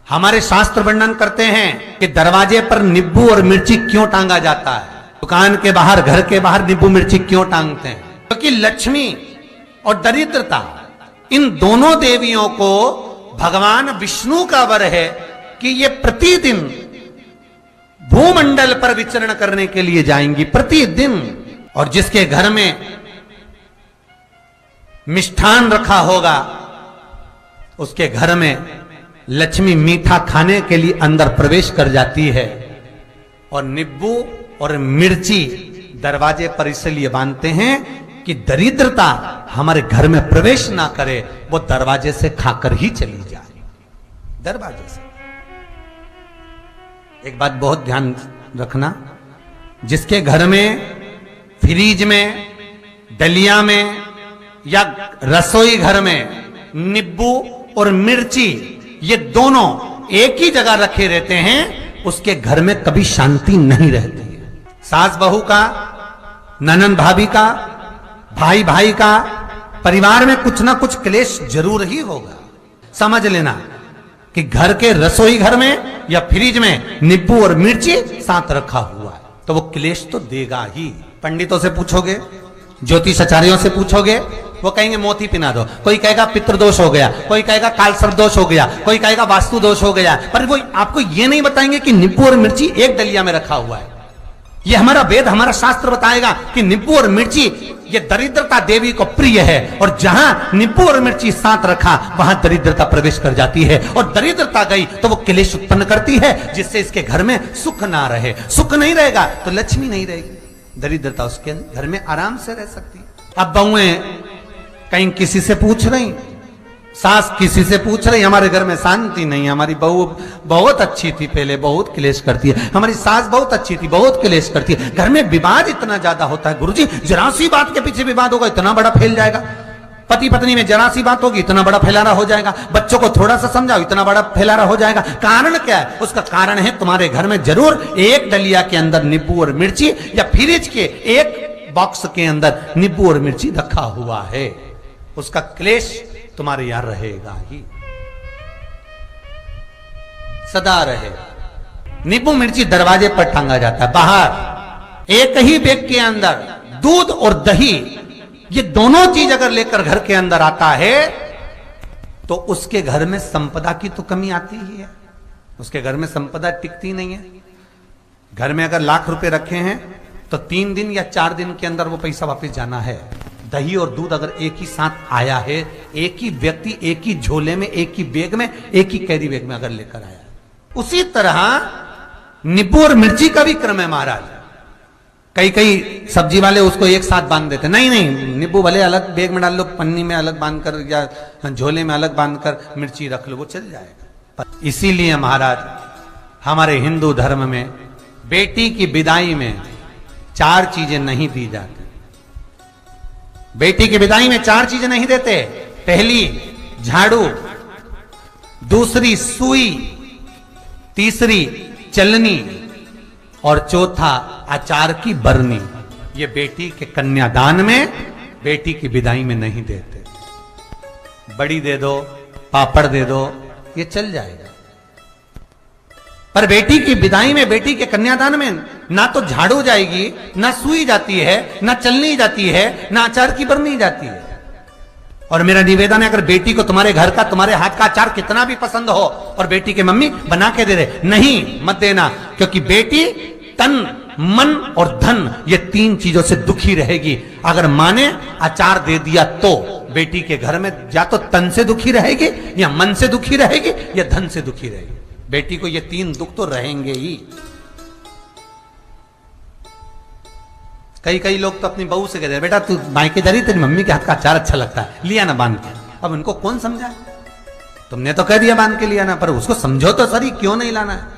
हमारे शास्त्र वर्णन करते हैं कि दरवाजे पर नींबू और मिर्ची क्यों टांगा जाता है, दुकान के बाहर, घर के बाहर नींबू मिर्ची क्यों टांगते हैं? क्योंकि लक्ष्मी और दरिद्रता, इन दोनों देवियों को भगवान विष्णु का वर है कि ये प्रतिदिन भूमंडल पर विचरण करने के लिए जाएंगी, प्रतिदिन। और जिसके घर में मिष्ठान रखा होगा उसके घर में लक्ष्मी मीठा खाने के लिए अंदर प्रवेश कर जाती है। और नींबू और मिर्ची दरवाजे पर इसलिए बांधते हैं कि दरिद्रता हमारे घर में प्रवेश ना करे, वो दरवाजे से खाकर ही चली जाए, दरवाजे से। एक बात बहुत ध्यान रखना, जिसके घर में फ्रिज में, डलिया में या रसोई घर में नींबू और मिर्ची ये दोनों एक ही जगह रखे रहते हैं, उसके घर में कभी शांति नहीं रहती है। सास बहू का, ननंद भाभी का, भाई भाई का, परिवार में कुछ ना कुछ क्लेश जरूर ही होगा। समझ लेना कि घर के रसोई घर में या फ्रिज में नींबू और मिर्ची साथ रखा हुआ है तो वो क्लेश तो देगा ही। पंडितों से पूछोगे, ज्योतिषाचार्यों से पूछोगे, वो कहेंगे मोती पिना दो, कोई कहेगा पितृदोष हो गया, कोई कहेगा काल सर्प दोष हो गया, कोई कहेगा वास्तु दोष हो गया, पर वो आपको ये नहीं बताएंगे कि नींबू और मिर्ची एक डलिया में रखा हुआ है। ये हमारा वेद, हमारा शास्त्र बताएगा कि नींबू और मिर्ची ये दरिद्रता देवी को प्रिय है, और जहां नींबू और मिर्ची साथ रखा वहां दरिद्रता प्रवेश कर जाती है, और दरिद्रता गई तो वो क्लेश उत्पन्न करती है, जिससे इसके घर में सुख ना रहे। सुख नहीं रहेगा तो लक्ष्मी नहीं रहेगी, दरिद्रता उसके घर में आराम से रह सकती है। अब बहुएं कहीं किसी से पूछ रही, सास किसी से पूछ रही, हमारे घर में शांति नहीं, हमारी बहू बहुत अच्छी थी, पहले बहुत क्लेश करती है, हमारी सास बहुत अच्छी थी, बहुत क्लेश करती है, घर में विवाद इतना ज्यादा होता है गुरुजी, जरा सी बात के पीछे विवाद होगा इतना बड़ा फैल जाएगा, पति पत्नी में जरा सी बात होगी इतना बड़ा फैलाना हो जाएगा, बच्चों को थोड़ा सा समझाओ इतना बड़ा फैलाना हो जाएगा। कारण क्या है? उसका कारण है तुम्हारे घर में जरूर एक डलिया के अंदर नींबू और मिर्ची या फ्रिज के एक बॉक्स के अंदर नींबू और मिर्ची रखा हुआ है, उसका क्लेश तुम्हारे यहां रहेगा ही, सदा रहेगा। नींबू मिर्ची दरवाजे पर टांगा जाता है, बाहर एक ही बैग के अंदर दूध और दही, ये दोनों चीज अगर लेकर घर के अंदर आता है तो उसके घर में संपदा की तो कमी आती ही है, उसके घर में संपदा टिकती नहीं है। घर में अगर लाख रुपए रखे हैं तो 3 दिन या 4 दिन के अंदर वो पैसा वापस जाना है। दही और दूध अगर एक ही साथ आया है, एक ही व्यक्ति एक ही झोले में, एक ही बैग में, एक ही कैरी बैग में अगर लेकर आया, उसी तरह नींबू और मिर्ची का भी क्रम है महाराज। कई कई सब्जी वाले उसको एक साथ बांध देते, नहीं नहीं, नींबू भले अलग बैग में डाल लो, पन्नी में अलग बांधकर या झोले में अलग बांधकर मिर्ची रख लो, वो चल जाएगा। इसीलिए महाराज हमारे हिंदू धर्म में बेटी की विदाई में 4 चीजें नहीं दी जाती। बेटी की विदाई में 4 चीजें नहीं देते। पहली झाड़ू, दूसरी सुई, तीसरी चलनी और चौथा अचार की बरनी। ये बेटी के कन्यादान में, बेटी की विदाई में नहीं देते। बड़ी दे दो, पापड़ दे दो, ये चल जाएगा, पर बेटी की विदाई में, बेटी के कन्यादान में ना तो झाड़ू जाएगी, ना सुई जाती है, ना चलनी जाती है, ना अचार की बरनी जाती है। और मेरा निवेदन है, अगर बेटी को तुम्हारे घर का, तुम्हारे हाथ का अचार कितना भी पसंद हो और बेटी के मम्मी बना के दे दे, नहीं मत देना, क्योंकि बेटी तन, मन और धन ये 3 चीजों से दुखी रहेगी। अगर मां ने अचार दे दिया तो बेटी के घर में या तो तन से दुखी रहेगी, या मन से दुखी रहेगी, या धन से दुखी रहेगी। बेटी को ये 3 दुख तो रहेंगे ही। कई लोग तो अपनी बहू से कहते हैं, बेटा तू मायके जा रही, तेरी मम्मी के हाथ का अचार अच्छा लगता है, लिया ना बांध के। अब उनको कौन समझाए? तुमने तो कह दिया बांध के लिया ना, पर उसको समझो तो सही, क्यों नहीं लाना है?